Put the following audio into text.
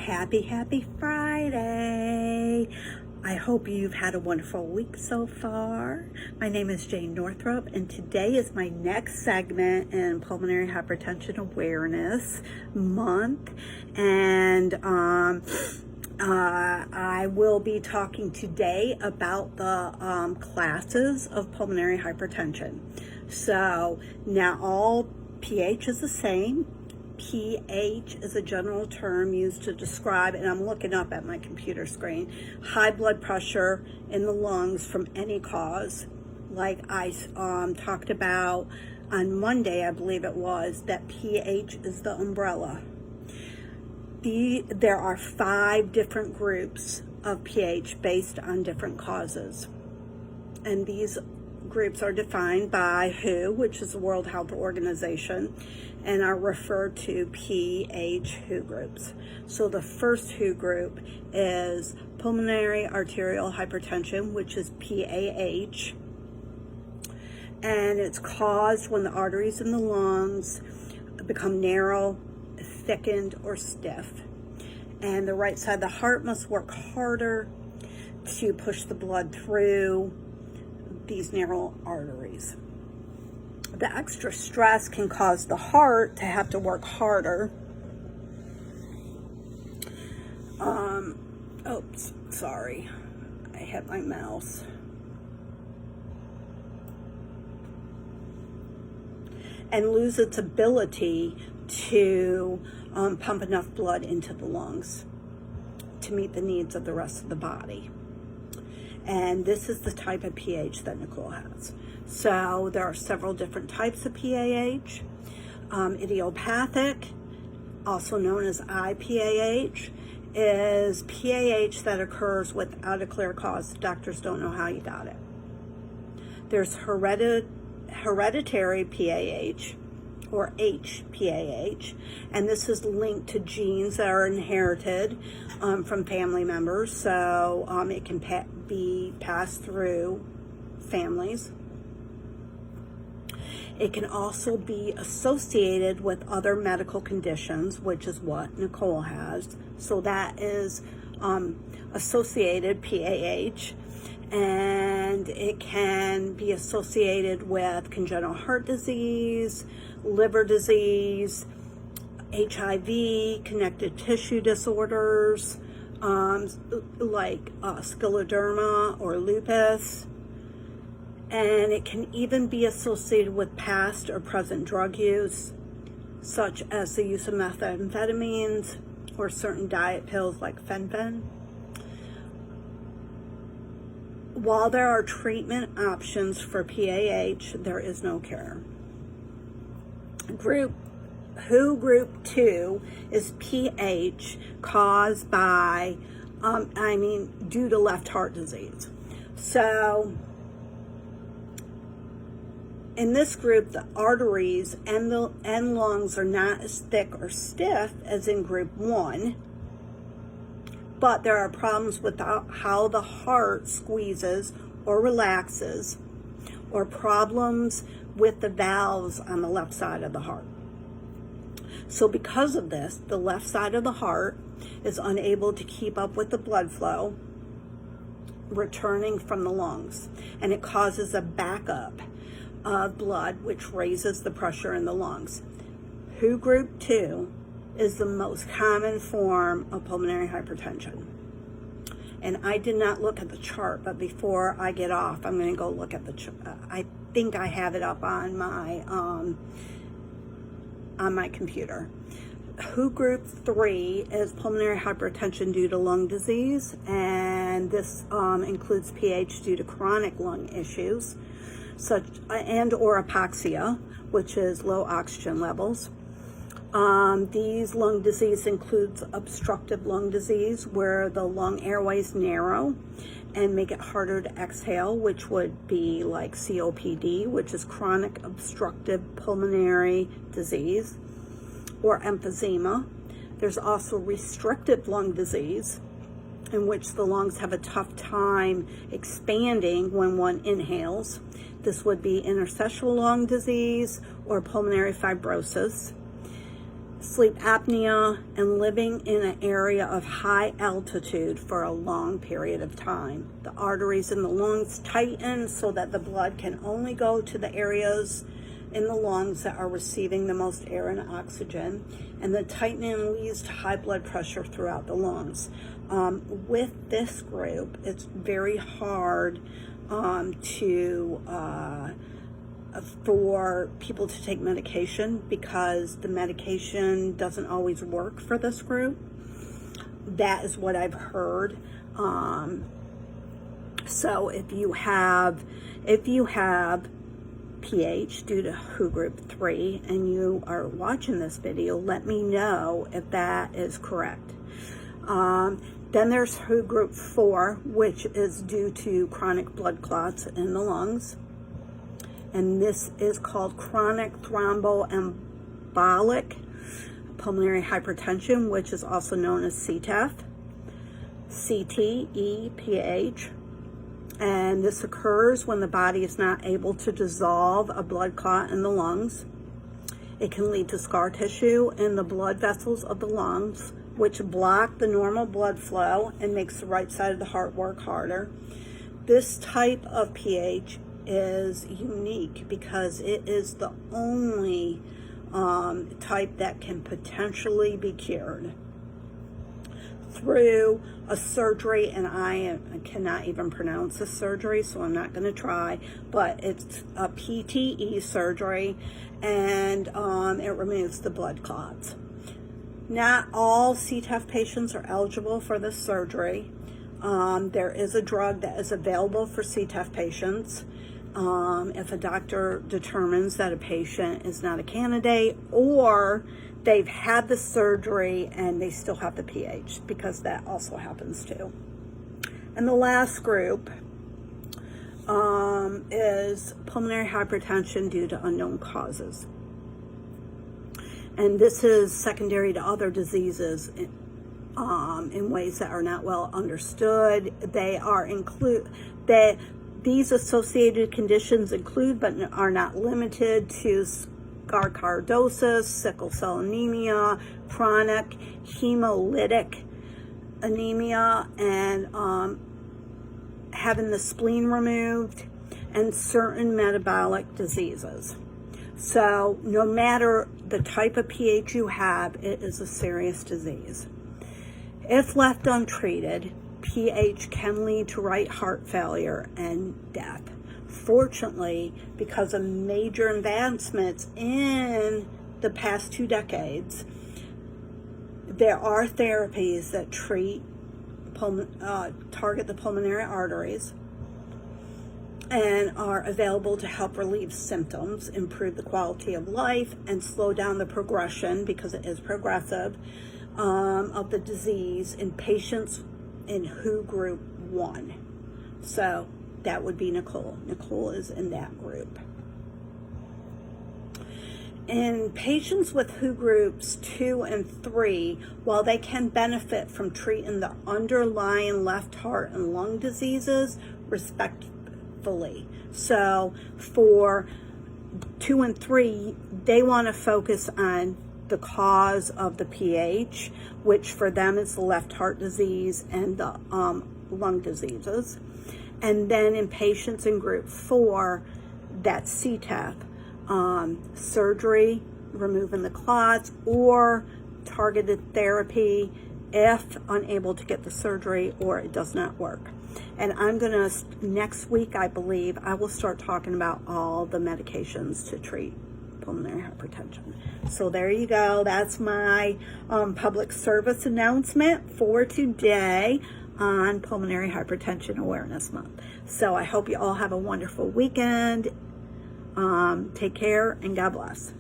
Happy Friday. I hope you've had a wonderful week so far. My name is Jane Northrup, and today is my next segment in Pulmonary Hypertension Awareness Month. And I will be talking today about the classes of pulmonary hypertension. So now all pH is the same. pH is a general term used to describe, and I'm looking up at my computer screen, high blood pressure in the lungs from any cause. Like I talked about on Monday, I believe it was, that pH is the umbrella. There are 5 different groups of pH based on different causes. And these groups are defined by WHO, which is the World Health Organization, and are referred to pH WHO groups. So the first WHO group is pulmonary arterial hypertension, which is PAH, and it's caused when the arteries in the lungs become narrow, thickened, or stiff. And the right side of the heart must work harder to push the blood through these narrow arteries. The extra stress can cause the heart to have to work harder. Oops, sorry, I hit my mouse. And lose its ability to pump enough blood into the lungs to meet the needs of the rest of the body. And this is the type of pH that Nicole has. So there are several different types of PAH. Idiopathic, also known as IPAH, is PAH that occurs without a clear cause. Doctors don't know how you got it. There's hereditary PAH, or HPAH, and this is linked to genes that are inherited from family members, so it can be passed through families. It can also be associated with other medical conditions, which is what Nicole has. So that is associated PAH, and it can be associated with congenital heart disease, liver disease, HIV, connective tissue disorders, like scleroderma or lupus. And it can even be associated with past or present drug use, such as the use of methamphetamines or certain diet pills like fen-phen. While there are treatment options for PAH, there is no cure. Group 2 is PH caused by, due to left heart disease. So in this group, the arteries and lungs are not as thick or stiff as in group 1, but there are problems with how the heart squeezes or relaxes, or problems with the valves on the left side of the heart. So because of this, the left side of the heart is unable to keep up with the blood flow returning from the lungs, and it causes a backup of blood, which raises the pressure in the lungs. WHO group 2 is the most common form of pulmonary hypertension. And I did not look at the chart, but before I get off, I'm going to go look at the chart. I think I have it up on my computer. WHO group 3 is pulmonary hypertension due to lung disease, and this includes PH due to chronic lung issues, such and or hypoxia, which is low oxygen levels. These lung disease includes obstructive lung disease, where the lung airways narrow and make it harder to exhale, which would be like COPD, which is chronic obstructive pulmonary disease, or emphysema. There's also restrictive lung disease, in which the lungs have a tough time expanding when one inhales. This would be interstitial lung disease or pulmonary fibrosis. sleep apnea, and living in an area of high altitude for a long period of time. The arteries in the lungs tighten so that the blood can only go to the areas in the lungs that are receiving the most air and oxygen, and the tightening leads to high blood pressure throughout the lungs. With this group, it's very hard for people to take medication because the medication doesn't always work for this group. That is what I've heard. So if you have pH due to WHO group 3 and you are watching this video, let me know if that is correct. Then there's WHO group 4, which is due to chronic blood clots in the lungs. And this is called chronic thromboembolic pulmonary hypertension, which is also known as CTEPH, CTEPH. And this occurs when the body is not able to dissolve a blood clot in the lungs. It can lead to scar tissue in the blood vessels of the lungs, which block the normal blood flow and makes the right side of the heart work harder. This type of pH is unique because it is the only type that can potentially be cured through a surgery, and I cannot even pronounce the surgery, so I'm not going to try, but it's a PTE surgery, and it removes the blood clots. Not all CTEPH patients are eligible for this surgery. There is a drug that is available for CTEPH patients. If a doctor determines that a patient is not a candidate, or they've had the surgery and they still have the pH, because that also happens too. And the last group is pulmonary hypertension due to unknown causes. And this is secondary to other diseases in ways that are not well understood. These associated conditions include, but are not limited to, sarcoidosis, sickle cell anemia, chronic hemolytic anemia, and having the spleen removed, and certain metabolic diseases. So no matter the type of pH you have, it is a serious disease. If left untreated, pH can lead to right heart failure and death. Fortunately, because of major advancements in the past 2 decades, there are therapies that target the pulmonary arteries and are available to help relieve symptoms, improve the quality of life, and slow down the progression, because it is progressive, of the disease in patients in WHO group 1. So that would be Nicole. Nicole is in that group. In patients with WHO groups 2 and 3, while they can benefit from treating the underlying left heart and lung diseases respectively. So for 2 and 3, they want to focus on the cause of the pH, which for them is the left heart disease and the lung diseases. And then in patients in group 4, that's CTEPH, surgery, removing the clots, or targeted therapy if unable to get the surgery or it does not work. And I'm gonna, next week, I believe, I will start talking about all the medications to treat pulmonary hypertension. So there you go. That's my public service announcement for today on Pulmonary Hypertension Awareness Month. So I hope you all have a wonderful weekend. Take care and God bless.